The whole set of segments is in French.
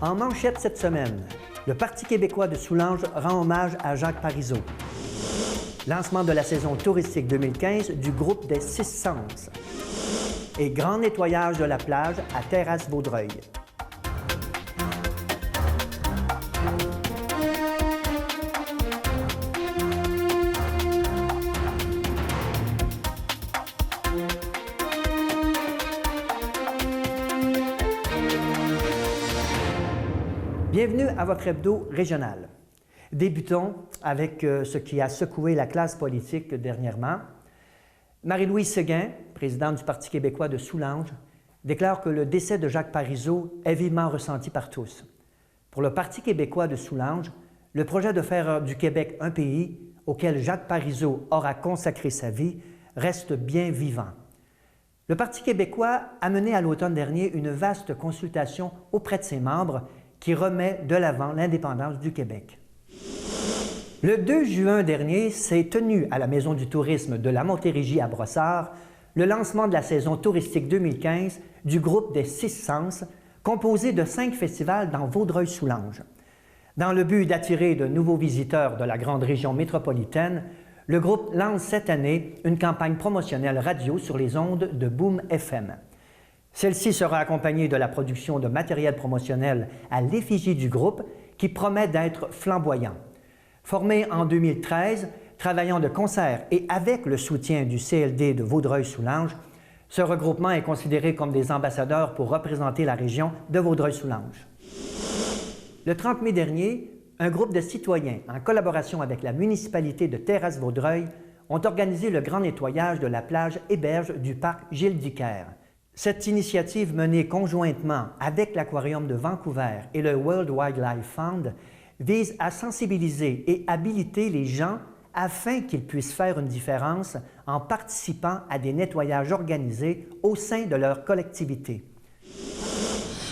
En manchette cette semaine, le Parti québécois de Soulanges rend hommage à Jacques Parizeau. Lancement de la saison touristique 2015 du groupe des Six Sens. Et grand nettoyage de la plage à Terrasse-Vaudreuil. Bienvenue à votre hebdo régional. Débutons avec ce qui a secoué la classe politique dernièrement. Marie-Louise Séguin, présidente du Parti québécois de Soulanges, déclare que le décès de Jacques Parizeau est vivement ressenti par tous. Pour le Parti québécois de Soulanges, le projet de faire du Québec un pays auquel Jacques Parizeau aura consacré sa vie reste bien vivant. Le Parti québécois a mené à l'automne dernier une vaste consultation auprès de ses membres qui remet de l'avant l'indépendance du Québec. Le 2 juin dernier s'est tenu à la Maison du tourisme de la Montérégie à Brossard le lancement de la saison touristique 2015 du groupe des Six Sens, composé de 5 festivals dans Vaudreuil-Soulanges. Dans le but d'attirer de nouveaux visiteurs de la grande région métropolitaine, le groupe lance cette année une campagne promotionnelle radio sur les ondes de Boom FM. Celle-ci sera accompagnée de la production de matériel promotionnel à l'effigie du groupe qui promet d'être flamboyant. Formé en 2013, travaillant de concert et avec le soutien du CLD de Vaudreuil-Soulanges, ce regroupement est considéré comme des ambassadeurs pour représenter la région de Vaudreuil-Soulanges. Le 30 mai dernier, un groupe de citoyens, en collaboration avec la municipalité de Terrasse-Vaudreuil, ont organisé le grand nettoyage de la plage héberge du parc Gilles-Dicker. Cette initiative menée conjointement avec l'Aquarium de Vancouver et le World Wildlife Fund vise à sensibiliser et habiliter les gens afin qu'ils puissent faire une différence en participant à des nettoyages organisés au sein de leur collectivité.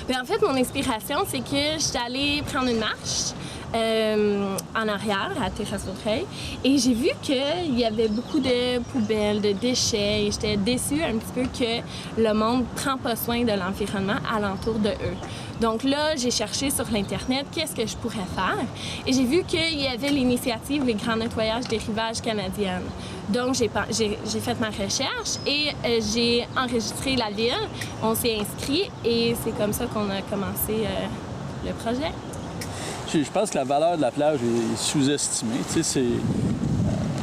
Bien, en fait, mon inspiration, c'est que je suis allée prendre une marche en arrière, à Terrasse-Vaudreuil, et j'ai vu qu'il y avait beaucoup de poubelles, de déchets, et j'étais déçue un petit peu que le monde ne prend pas soin de l'environnement alentour de eux. Donc là, j'ai cherché sur l'Internet qu'est-ce que je pourrais faire, et j'ai vu qu'il y avait l'initiative Les Grands Nettoyages des Rivages canadiennes. Donc, j'ai fait ma recherche et j'ai enregistré la ville, on s'est inscrit, et c'est comme ça qu'on a commencé le projet. Je pense que la valeur de la plage est sous-estimée. Tu sais,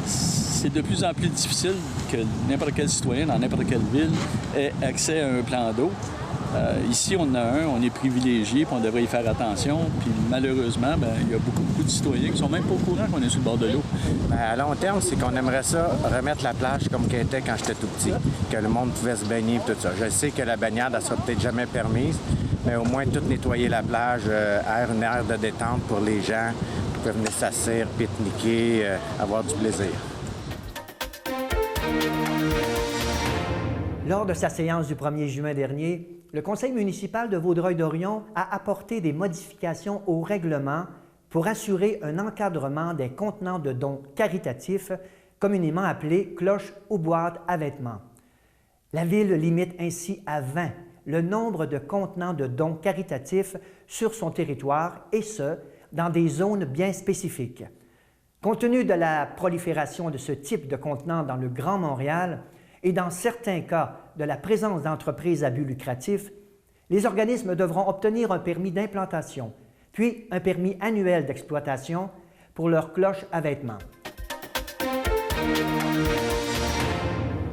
c'est de plus en plus difficile que n'importe quel citoyen dans n'importe quelle ville ait accès à un plan d'eau. Ici, on en a un, on est privilégié, puis on devrait y faire attention. Puis malheureusement, il y a beaucoup de citoyens qui ne sont même pas au courant qu'on est sur le bord de l'eau. À long terme, c'est qu'on aimerait ça remettre la plage comme qu'elle était quand j'étais tout petit, que le monde pouvait se baigner et tout ça. Je sais que la baignade, elle sera peut-être jamais permise, mais au moins tout nettoyer la plage, une aire de détente pour les gens qui peuvent venir s'asseoir, pique-niquer, avoir du plaisir. Lors de sa séance du 1er juin dernier, le conseil municipal de Vaudreuil-Dorion a apporté des modifications au règlement pour assurer un encadrement des contenants de dons caritatifs, communément appelés cloches ou boîtes à vêtements. La Ville limite ainsi à 20 le nombre de contenants de dons caritatifs sur son territoire, et ce, dans des zones bien spécifiques. Compte tenu de la prolifération de ce type de contenants dans le Grand Montréal et dans certains cas de la présence d'entreprises à but lucratif, les organismes devront obtenir un permis d'implantation, puis un permis annuel d'exploitation pour leurs cloches à vêtements.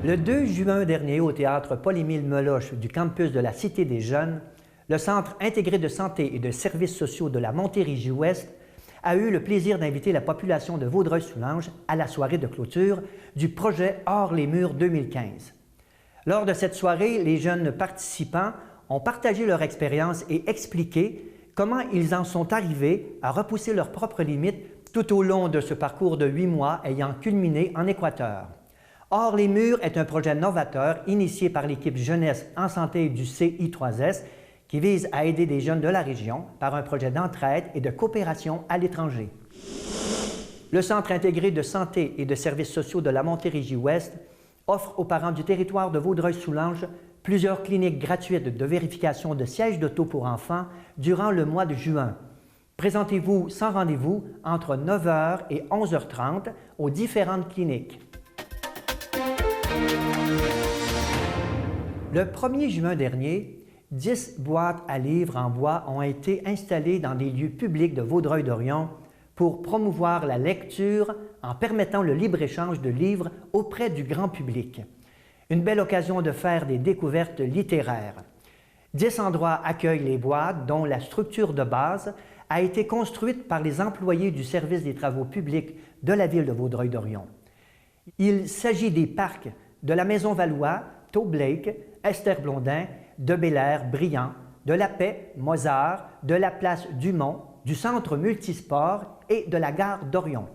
Le 2 juin dernier, au théâtre Paul-Émile Meloche du campus de la Cité des Jeunes, le Centre intégré de santé et de services sociaux de la Montérégie-Ouest a eu le plaisir d'inviter la population de Vaudreuil-Soulanges à la soirée de clôture du projet Hors les murs 2015. Lors de cette soirée, les jeunes participants ont partagé leur expérience et expliqué comment ils en sont arrivés à repousser leurs propres limites tout au long de ce parcours de 8 mois ayant culminé en Équateur. Hors les murs est un projet novateur initié par l'équipe jeunesse en santé du CI3S qui vise à aider des jeunes de la région par un projet d'entraide et de coopération à l'étranger. Le Centre intégré de santé et de services sociaux de la Montérégie-Ouest offre aux parents du territoire de Vaudreuil-Soulanges plusieurs cliniques gratuites de vérification de sièges d'auto pour enfants durant le mois de juin. Présentez-vous sans rendez-vous entre 9 h et 11h30 aux différentes cliniques. Le 1er juin dernier, 10 boîtes à livres en bois ont été installées dans des lieux publics de Vaudreuil-Dorion pour promouvoir la lecture en permettant le libre-échange de livres auprès du grand public. Une belle occasion de faire des découvertes littéraires. 10 endroits accueillent les boîtes dont la structure de base a été construite par les employés du service des travaux publics de la ville de Vaudreuil-Dorion. Il s'agit des parcs de la Maison Valois, Tau-Blake, Esther Blondin, de Bel-Air, Briand, de la Paix, Mozart, de la place Dumont, du Centre multisport et de la gare d'Orion.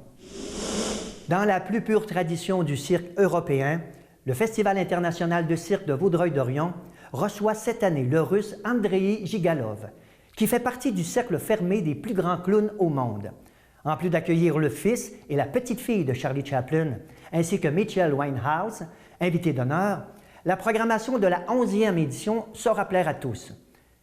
Dans la plus pure tradition du cirque européen, le Festival international de cirque de Vaudreuil-Dorion reçoit cette année le Russe Andrei Gigalov, qui fait partie du cercle fermé des plus grands clowns au monde. En plus d'accueillir le fils et la petite-fille de Charlie Chaplin, ainsi que Mitchell Winehouse, invité d'honneur, la programmation de la 11e édition saura plaire à tous.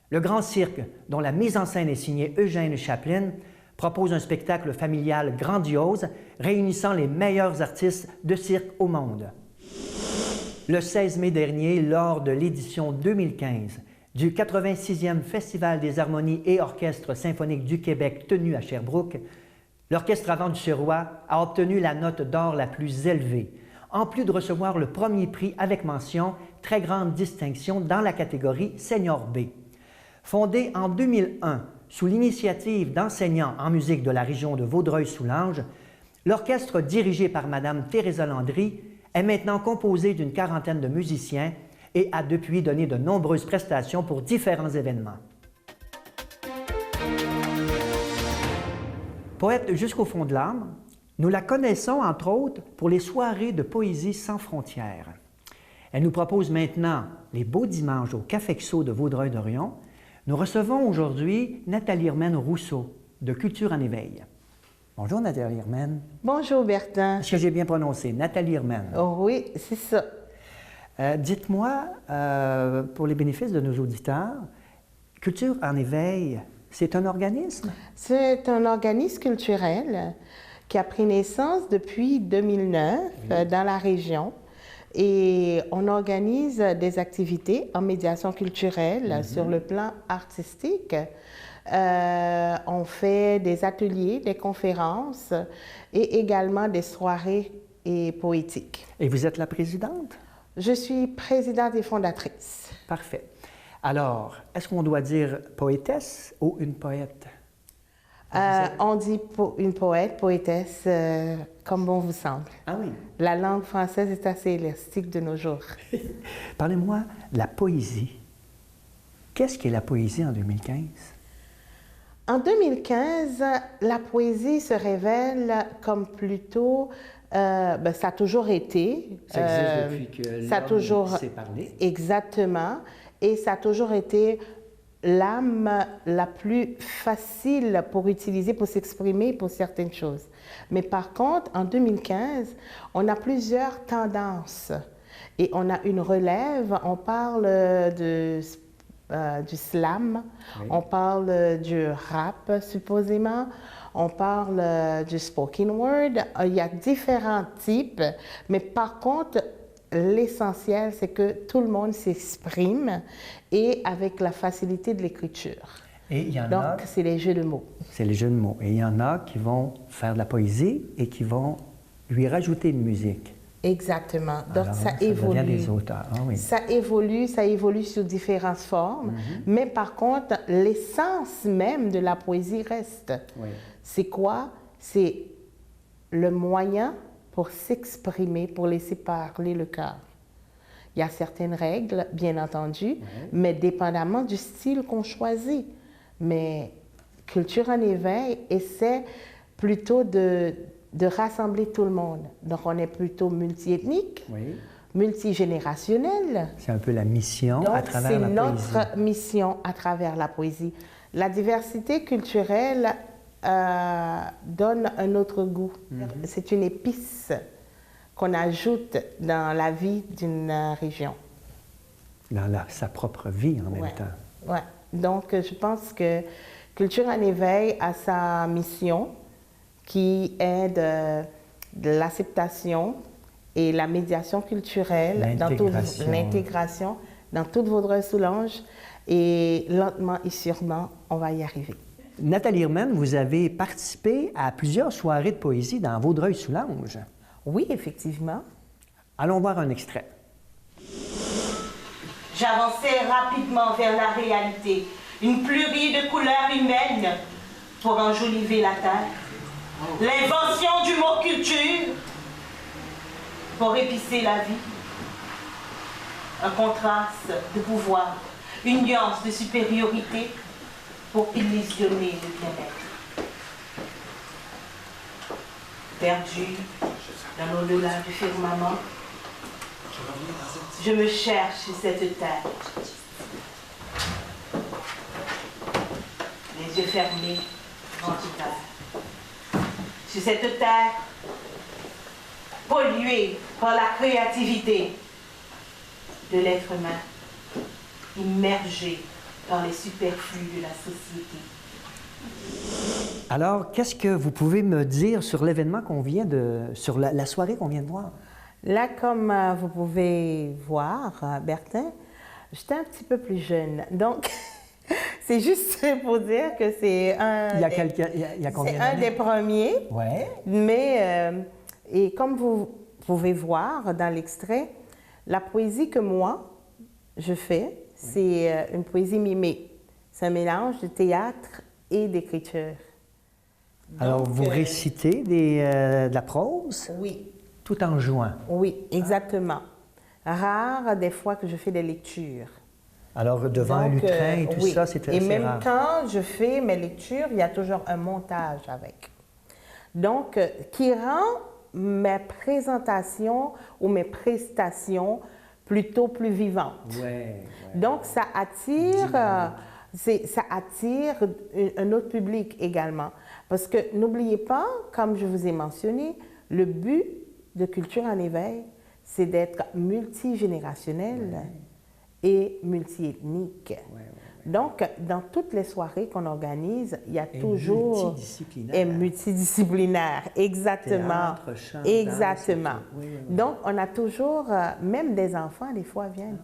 Le Grand Cirque, dont la mise en scène est signée Eugène Chaplin, propose un spectacle familial grandiose réunissant les meilleurs artistes de cirque au monde. Le 16 mai dernier, lors de l'édition 2015 du 86e Festival des harmonies et orchestres symphoniques du Québec tenu à Sherbrooke, l'Orchestre Avant du Suroît a obtenu la note d'or la plus élevée, en plus de recevoir le premier prix avec mention « Très grande distinction » dans la catégorie Senior B. Fondé en 2001 sous l'initiative d'enseignants en musique de la région de Vaudreuil-Soulanges, l'orchestre dirigé par Mme Thérèse Landry est maintenant composé d'une quarantaine de musiciens et a depuis donné de nombreuses prestations pour différents événements. Poète jusqu'au fond de l'âme, nous la connaissons entre autres pour les soirées de poésie sans frontières. Elle nous propose maintenant les beaux dimanches au Café XO de Vaudreuil-Dorion. Nous recevons aujourd'hui Nathalie Hermène Rousseau de Culture en éveil. Bonjour Nathalie Hermène. Bonjour Bertin. Est-ce que j'ai bien prononcé? Nathalie Hermène. Oh oui, c'est ça. Dites-moi, pour les bénéfices de nos auditeurs, Culture en éveil, c'est un organisme? C'est un organisme culturel qui a pris naissance depuis 2009 dans la région. Et on organise des activités en médiation culturelle sur le plan artistique. On fait des ateliers, des conférences et également des soirées et poétiques. Et vous êtes la présidente? Je suis présidente et fondatrice. Parfait. Alors, est-ce qu'on doit dire poétesse ou une poète? On dit une poète, poétesse, comme bon vous semble. Ah oui. La langue française est assez élastique de nos jours. Parlez-moi de la poésie. Qu'est-ce qu'est la poésie en 2015? En 2015, la poésie se révèle comme plutôt... ça a toujours été. Ça existe depuis que l'homme s'est parlé. Exactement. Et ça a toujours été l'âme la plus facile pour utiliser, pour s'exprimer pour certaines choses. Mais par contre, en 2015, on a plusieurs tendances. Et on a une relève, on parle du slam, on parle du rap supposément, on parle du spoken word. Il y a différents types, mais par contre, l'essentiel, c'est que tout le monde s'exprime et avec la facilité de l'écriture. Et il y en Donc, a... c'est les jeux de mots. C'est les jeux de mots. Et il y en a qui vont faire de la poésie et qui vont lui rajouter une musique. Exactement. Donc, alors, ça évolue. devient des auteurs. Ah, oui. Ça évolue sous différentes formes. Mais par contre, l'essence même de la poésie reste. Oui. C'est quoi? C'est le moyen pour s'exprimer, pour laisser parler le cœur. Il y a certaines règles, bien entendu, mais dépendamment du style qu'on choisit. Mais Culture en éveil essaie plutôt de rassembler tout le monde. Donc, on est plutôt multiethnique, multigénérationnel. C'est un peu la mission à travers la poésie. C'est notre mission à travers la poésie. La diversité culturelle donne un autre goût. C'est une épice qu'on ajoute dans la vie d'une région. dans sa propre vie en même Ouais. temps. Ouais. Donc, je pense que Culture en éveil a sa mission qui est de l'acceptation et la médiation culturelle, l'intégration dans toute Vaudreuil-Soulanges. Et lentement et sûrement, on va y arriver. Nathalie Herman, vous avez participé à plusieurs soirées de poésie dans Vaudreuil-Soulanges. Oui, effectivement. Allons voir un extrait. J'avançais rapidement vers la réalité, une plurie de couleurs humaines pour enjoliver la terre. L'invention du mot culture pour épicer la vie. Un contraste de pouvoir, une nuance de supériorité pour illusionner le bien-être. Perdu dans l'au-delà du firmament, je me cherche sur cette terre. Les yeux fermés, grand ouvert. Sur cette terre, polluée par la créativité de l'être humain, immergé dans les superflus de la société. Alors, qu'est-ce que vous pouvez me dire sur l'événement sur la soirée qu'on vient de voir? Là, comme vous pouvez voir, Bertin, j'étais un petit peu plus jeune. Donc, c'est juste pour dire que c'est un, Il y a combien c'est un des premiers. Ouais. Mais, et comme vous pouvez voir dans l'extrait, la poésie que moi, je fais, c'est une poésie mimée. C'est un mélange de théâtre et d'écriture. Alors, Donc, vous récitez de la prose Oui. tout en jouant. Oui, exactement. Rare des fois que je fais des lectures. Alors, devant un Donc, lutrin et tout oui. ça, c'est Et assez même rare. quand je fais mes lectures, il y a toujours un montage avec. Donc, qui rend mes présentations ou mes prestations plutôt plus vivantes. Ouais. Donc, ça attire un autre public également. Parce que n'oubliez pas, comme je vous ai mentionné, le but de Culture en éveil, c'est d'être multigénérationnel et multiethnique. Donc, dans toutes les soirées qu'on organise, il y a toujours... Multidisciplinaire. Et multidisciplinaire, exactement. Théâtre, chant, exactement. danse, et tout. Oui. Donc, on a toujours, même des enfants, des fois, viennent.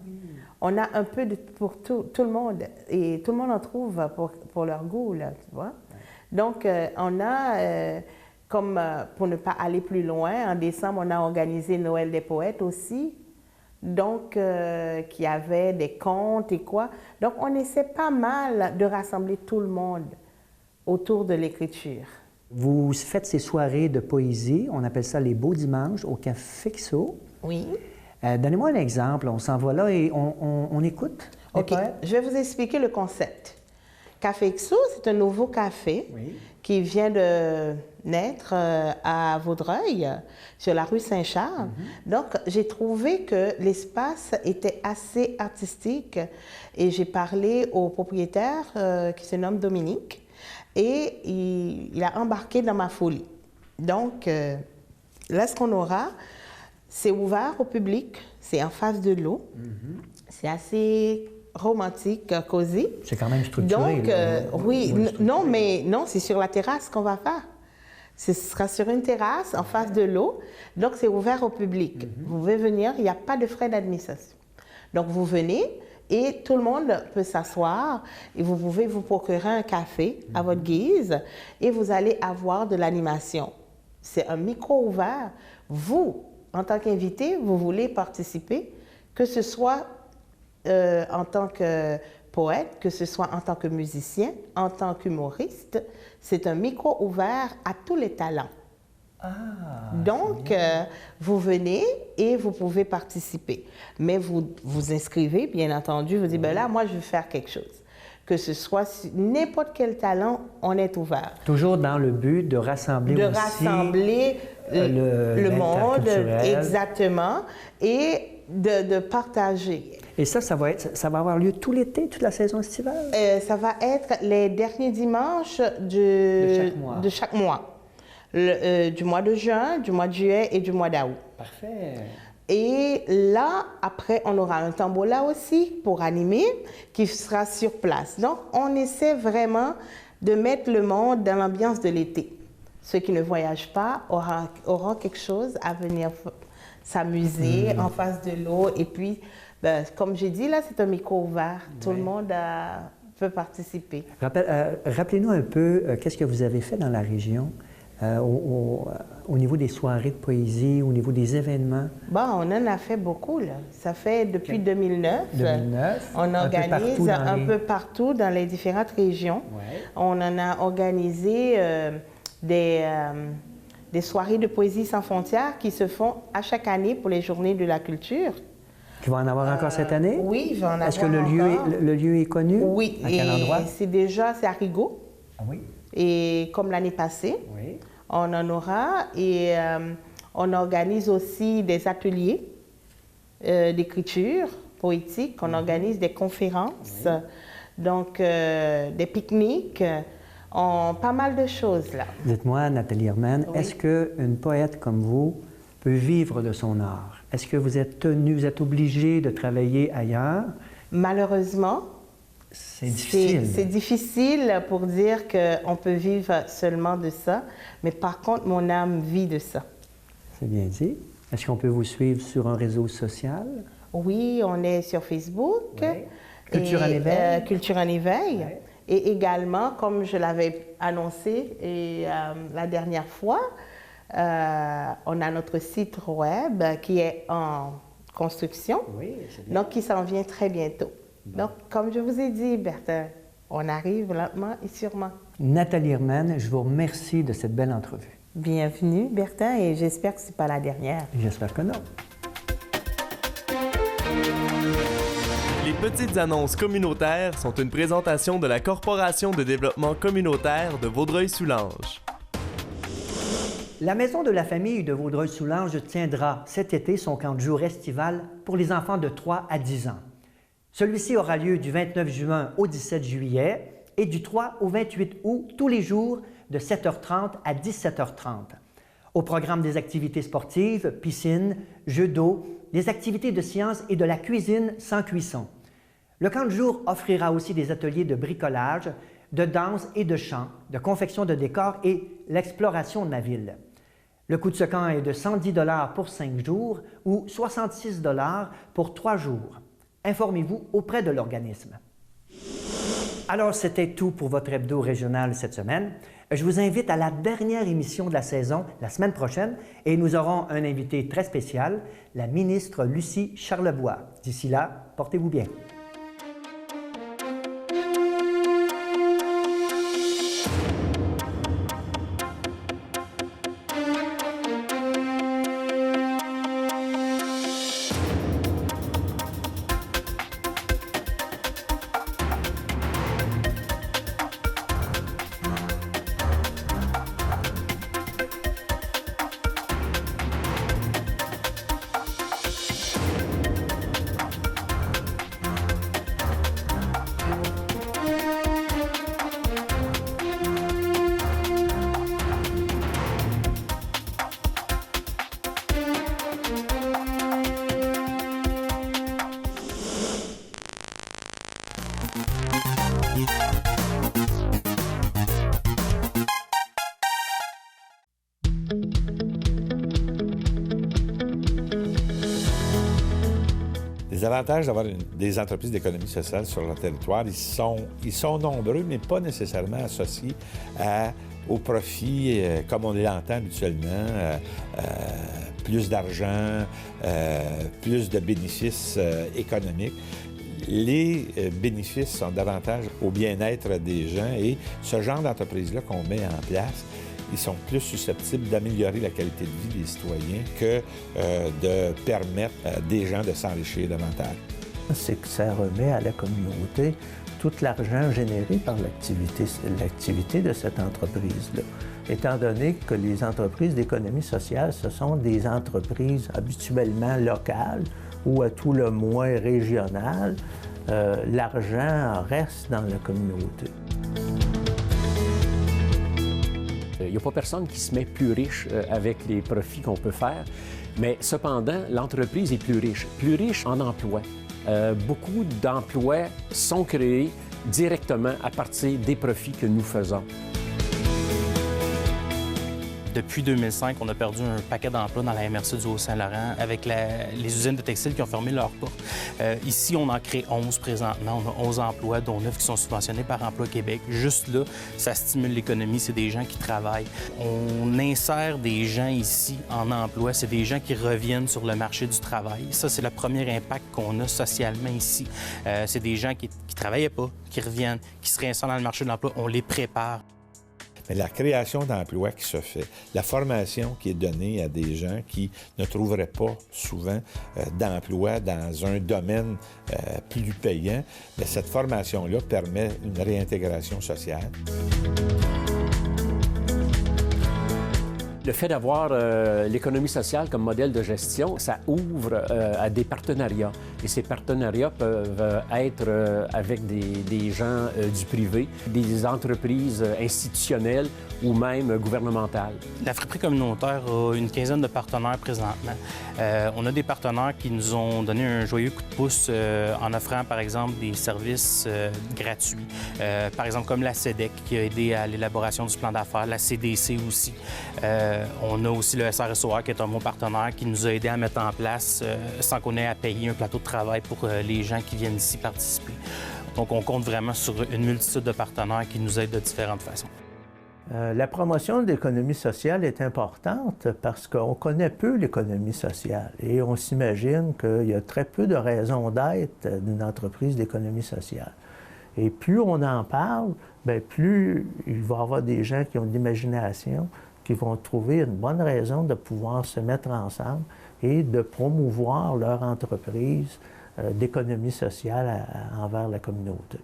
On a un peu pour tout le monde. Et tout le monde en trouve pour leur goût, là, tu vois. Donc, on a, comme pour ne pas aller plus loin, en décembre, on a organisé Noël des poètes aussi. Donc, qui avait des contes et quoi. Donc, on essaie pas mal de rassembler tout le monde autour de l'écriture. Vous faites ces soirées de poésie, on appelle ça les beaux dimanches, au Café XO. Oui. Donnez-moi un exemple, on s'en va là et on écoute. les OK, poètes. je vais vous expliquer le concept. Café XO, c'est un nouveau café qui vient de naître à Vaudreuil, sur la rue Saint-Charles. Donc, j'ai trouvé que l'espace était assez artistique et j'ai parlé au propriétaire qui se nomme Dominique et il a embarqué dans ma folie. Donc, là, ce qu'on aura, c'est ouvert au public, c'est en face de l'eau, c'est assez romantique, cosy. C'est quand même structuré. Donc, là. oui, Ouais, non, mais non, c'est sur la terrasse qu'on va faire. Ce sera sur une terrasse en face de l'eau, donc c'est ouvert au public. Vous pouvez venir, il n'y a pas de frais d'administration. Donc, vous venez et tout le monde peut s'asseoir et vous pouvez vous procurer un café à votre guise et vous allez avoir de l'animation. C'est un micro ouvert. Vous, en tant qu'invité, vous voulez participer, que ce soit en tant que poète, que ce soit en tant que musicien, en tant qu'humoriste, c'est un micro ouvert à tous les talents. Donc, vous venez et vous pouvez participer. Mais vous vous inscrivez, bien entendu, vous dites, ben là, moi, je veux faire quelque chose. Que ce soit n'importe quel talent, on est ouvert. Toujours dans le but de rassembler De aussi rassembler le monde, l'interculturel. exactement, et de partager. Et ça va avoir lieu tout l'été, toute la saison estivale? Ça va être les derniers dimanches de chaque mois. Du mois de juin, du mois de juillet et du mois d'août. Parfait. Et là, après, on aura un tambola aussi pour animer qui sera sur place. Donc, on essaie vraiment de mettre le monde dans l'ambiance de l'été. Ceux qui ne voyagent pas auront quelque chose à venir s'amuser en face de l'eau. Et puis, comme j'ai dit, là, c'est un micro ouvert. Tout le monde peut participer. Rappelez-nous un peu, qu'est-ce que vous avez fait dans la région au niveau des soirées de poésie, au niveau des événements? Bon, on en a fait beaucoup, là. Ça fait depuis 2009. 2009. On organise un peu partout dans les différentes régions. Ouais. On en a organisé des soirées de poésie sans frontières qui se font à chaque année pour les Journées de la culture. Tu vas en avoir encore cette année? Oui, il va en avoir Est-ce que encore. le lieu est connu? Oui. À quel endroit? C'est à Rigaud. Ah oui? Et comme l'année passée, Oui. on en aura. Et on organise aussi des ateliers d'écriture poétique. On organise des conférences, donc des pique-niques. Pas mal de choses, là. Dites-moi, Nathalie Herman, est-ce qu'une poète comme vous peut vivre de son art? Est-ce que vous êtes obligé de travailler ailleurs? Malheureusement, c'est difficile. C'est difficile pour dire qu'on peut vivre seulement de ça, mais par contre, mon âme vit de ça. C'est bien dit. Est-ce qu'on peut vous suivre sur un réseau social? Oui, on est sur Facebook. Ouais. Culture en éveil. Culture en éveil. Ouais. Et également, comme je l'avais annoncé la dernière fois, on a notre site web qui est en construction, donc qui s'en vient très bientôt. Bon. Donc, comme je vous ai dit, Bertin, on arrive lentement et sûrement. Nathalie Herman, je vous remercie de cette belle entrevue. Bienvenue, Bertin, et j'espère que ce n'est pas la dernière. J'espère que non. Les petites annonces communautaires sont une présentation de la Corporation de développement communautaire de Vaudreuil-Soulanges. La Maison de la famille de Vaudreuil-Soulanges tiendra cet été son camp de jour estival pour les enfants de 3 à 10 ans. Celui-ci aura lieu du 29 juin au 17 juillet et du 3 au 28 août tous les jours de 7h30 à 17h30. Au programme des activités sportives, piscine, jeux d'eau, des activités de sciences et de la cuisine sans cuisson. Le camp de jour offrira aussi des ateliers de bricolage, de danse et de chant, de confection de décors et l'exploration de la ville. Le coût de ce camp est de 110 $ pour 5 jours ou 66 $ pour 3 jours. Informez-vous auprès de l'organisme. Alors, c'était tout pour votre hebdo régional cette semaine. Je vous invite à la dernière émission de la saison, la semaine prochaine, et nous aurons un invité très spécial, la ministre Lucie Charlebois. D'ici là, portez-vous bien. Les avantages d'avoir des entreprises d'économie sociale sur leur territoire, ils sont nombreux, mais pas nécessairement associés au profit, comme on l'entend habituellement, plus d'argent, plus de bénéfices économiques. Les bénéfices sont davantage au bien-être des gens et ce genre d'entreprise-là qu'on met en place, ils sont plus susceptibles d'améliorer la qualité de vie des citoyens que de permettre à des gens de s'enrichir davantage. C'est que ça remet à la communauté tout l'argent généré par l'activité de cette entreprise-là. Étant donné que les entreprises d'économie sociale, ce sont des entreprises habituellement locales ou à tout le moins régionales, l'argent reste dans la communauté. Il n'y a pas personne qui se met plus riche avec les profits qu'on peut faire, mais cependant, l'entreprise est plus riche en emplois. Beaucoup d'emplois sont créés directement à partir des profits que nous faisons. Depuis 2005, on a perdu un paquet d'emplois dans la MRC du Haut-Saint-Laurent avec les usines de textiles qui ont fermé leurs portes. Ici, on en crée 11 présentement. On a 11 emplois, dont 9 qui sont subventionnés par Emploi Québec. Juste là, ça stimule l'économie. C'est des gens qui travaillent. On insère des gens ici en emploi. C'est des gens qui reviennent sur le marché du travail. Ça, c'est le premier impact qu'on a socialement ici. C'est des gens qui ne travaillaient pas, qui reviennent, qui se réinsèrent dans le marché de l'emploi. On les prépare. Mais la création d'emplois qui se fait, la formation qui est donnée à des gens qui ne trouveraient pas souvent d'emploi dans un domaine plus payant, bien, cette formation-là permet une réintégration sociale. Le fait d'avoir l'économie sociale comme modèle de gestion, ça ouvre à des partenariats. Et ces partenariats peuvent être avec des gens du privé, des entreprises institutionnelles ou même gouvernementales. La friperie communautaire a une quinzaine de partenaires présentement. On a des partenaires qui nous ont donné un joyeux coup de pouce en offrant, par exemple, des services gratuits. Par exemple, comme la CEDEC qui a aidé à l'élaboration du plan d'affaires, la CDC aussi. On a aussi le SRSOA qui est un bon partenaire qui nous a aidé à mettre en place, sans qu'on ait à payer, un plateau de travail pour les gens qui viennent ici participer. Donc, on compte vraiment sur une multitude de partenaires qui nous aident de différentes façons. La promotion de l'économie sociale est importante parce qu'on connaît peu l'économie sociale et on s'imagine qu'il y a très peu de raisons d'être d'une entreprise d'économie sociale. Et plus on en parle, bien, plus il va y avoir des gens qui ont de l'imagination, qui vont trouver une bonne raison de pouvoir se mettre ensemble et de promouvoir leur entreprise d'économie sociale envers la communauté.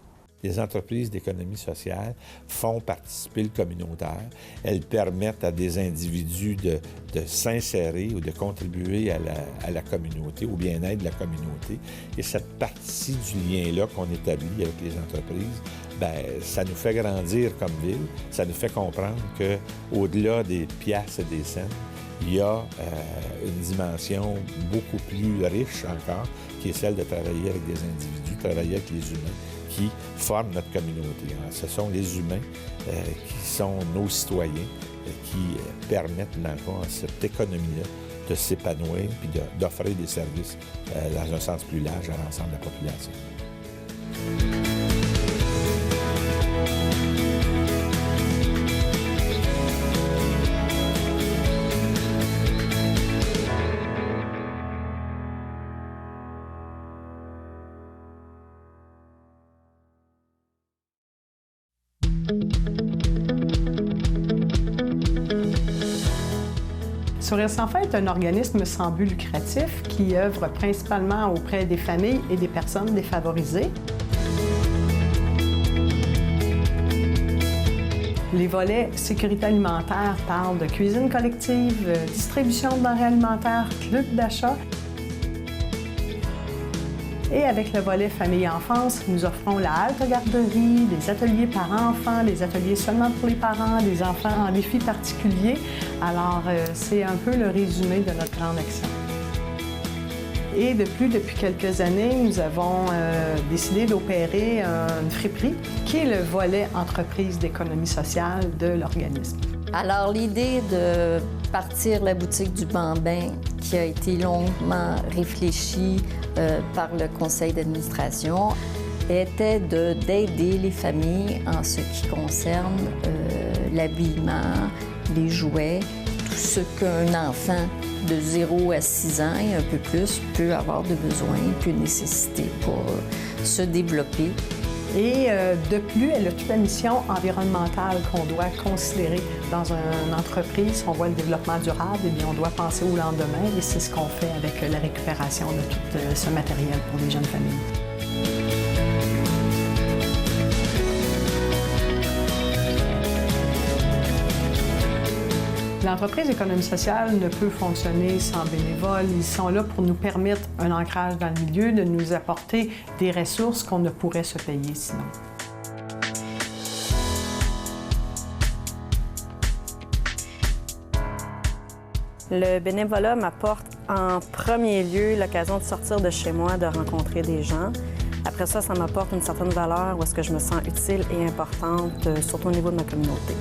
Les entreprises d'économie sociale font participer le communautaire. Elles permettent à des individus de s'insérer ou de contribuer à la communauté, au bien-être de la communauté. Et cette partie du lien-là qu'on établit avec les entreprises, bien, ça nous fait grandir comme ville. Ça nous fait comprendre qu'au-delà des piastres et des cents, il y a une dimension beaucoup plus riche encore, qui est celle de travailler avec des individus, travailler avec les humains qui forment notre communauté. Alors, ce sont les humains qui sont nos citoyens qui permettent, dans le fond, à cette économie-là de s'épanouir puis d'offrir des services dans un sens plus large à l'ensemble de la population. Sourires sans fin est un organisme sans but lucratif qui œuvre principalement auprès des familles et des personnes défavorisées. Les volets sécurité alimentaire parlent de cuisine collective, distribution de denrées alimentaires, club d'achat. Et avec le volet famille-enfance, nous offrons la halte garderie, des ateliers parents-enfants, des ateliers seulement pour les parents, des enfants en défis particuliers. Alors, c'est un peu le résumé de notre grande action. Et depuis quelques années, nous avons décidé d'opérer une friperie, qui est le volet entreprise d'économie sociale de l'organisme. Alors, l'idée de partir la boutique du Bambin, qui a été longuement réfléchie par le conseil d'administration, était d'aider les familles en ce qui concerne l'habillement, les jouets, tout ce qu'un enfant de 0 à 6 ans et un peu plus peut avoir de besoin, peut nécessiter pour se développer. Et de plus, elle a toute la mission environnementale qu'on doit considérer dans une entreprise. On voit le développement durable, et bien on doit penser au lendemain et c'est ce qu'on fait avec la récupération de tout ce matériel pour les jeunes familles. L'entreprise d'économie sociale ne peut fonctionner sans bénévoles. Ils sont là pour nous permettre un ancrage dans le milieu, de nous apporter des ressources qu'on ne pourrait se payer sinon. Le bénévolat m'apporte en premier lieu l'occasion de sortir de chez moi, de rencontrer des gens. Après ça, ça m'apporte une certaine valeur où est-ce que je me sens utile et importante, surtout au niveau de ma communauté.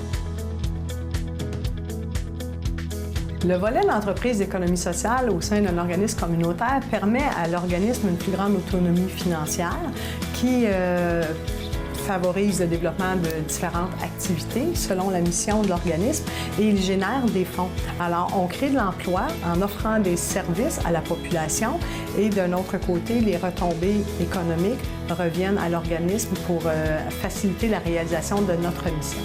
Le volet de l'entreprise d'économie sociale au sein d'un organisme communautaire permet à l'organisme une plus grande autonomie financière qui favorise le développement de différentes activités selon la mission de l'organisme et il génère des fonds. Alors, on crée de l'emploi en offrant des services à la population et d'un autre côté, les retombées économiques reviennent à l'organisme pour faciliter la réalisation de notre mission.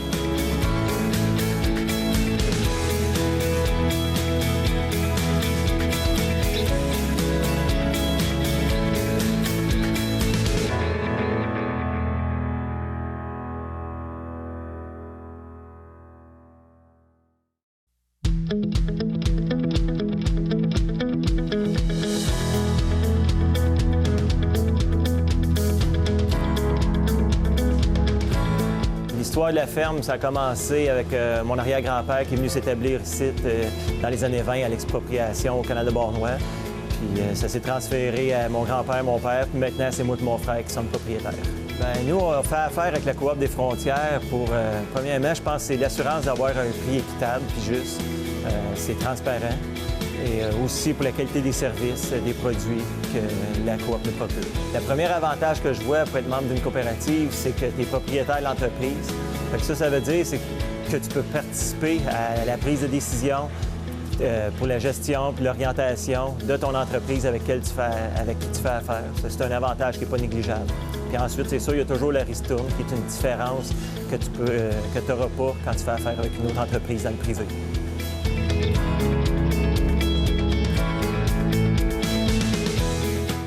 L'histoire de la ferme, ça a commencé avec mon arrière-grand-père qui est venu s'établir ici dans les années 20 à l'expropriation au canal de Bornois. Puis ça s'est transféré à mon grand-père, mon père, puis maintenant c'est moi et mon frère qui sommes propriétaires. Nous, on fait affaire avec la Coop des Frontières pour, premièrement, je pense que c'est l'assurance d'avoir un prix équitable puis juste. C'est transparent. Et aussi pour la qualité des services, des produits que la Coop nous procure. Le premier avantage que je vois pour être membre d'une coopérative, c'est que tu es propriétaire de l'entreprise. Ça veut dire que tu peux participer à la prise de décision pour la gestion et l'orientation de ton entreprise avec qui tu fais affaire. C'est un avantage qui n'est pas négligeable. Puis ensuite, c'est sûr, il y a toujours la ristourne, qui est une différence que tu n'auras pas quand tu fais affaire avec une autre entreprise dans le privé.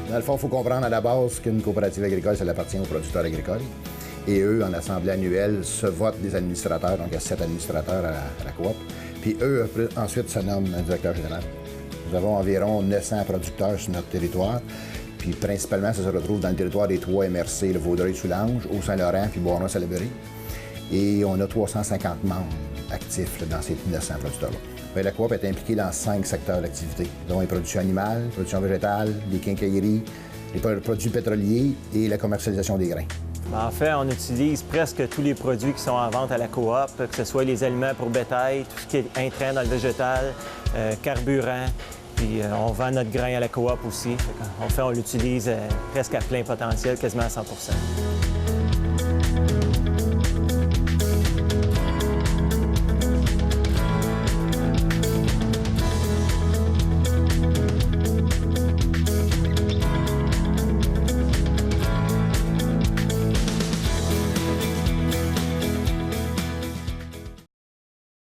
Dans le fond, il faut comprendre à la base qu'une coopérative agricole, ça appartient aux producteurs agricoles. Et eux, en assemblée annuelle, se votent des administrateurs. Donc, il y a 7 administrateurs à la coop. Puis eux, ensuite, se nomment un directeur général. Nous avons environ 900 producteurs sur notre territoire. Puis principalement, ça se retrouve dans le territoire des 3 MRC, le Vaudreuil-Soulanges, Haut-Saint-Laurent, puis Beauharnois-Salaberry. Et on a 350 membres actifs dans ces 900 producteurs-là. La Coop est impliquée dans 5 secteurs d'activité, dont les productions animales, les productions végétales, les quincailleries, les produits pétroliers et la commercialisation des grains. En fait, on utilise presque tous les produits qui sont en vente à la Coop, que ce soit les aliments pour bétail, tout ce qui est intrant dans le végétal, carburant, puis on vend notre grain à la Coop aussi. On l'utilise presque à plein potentiel, quasiment à 100%.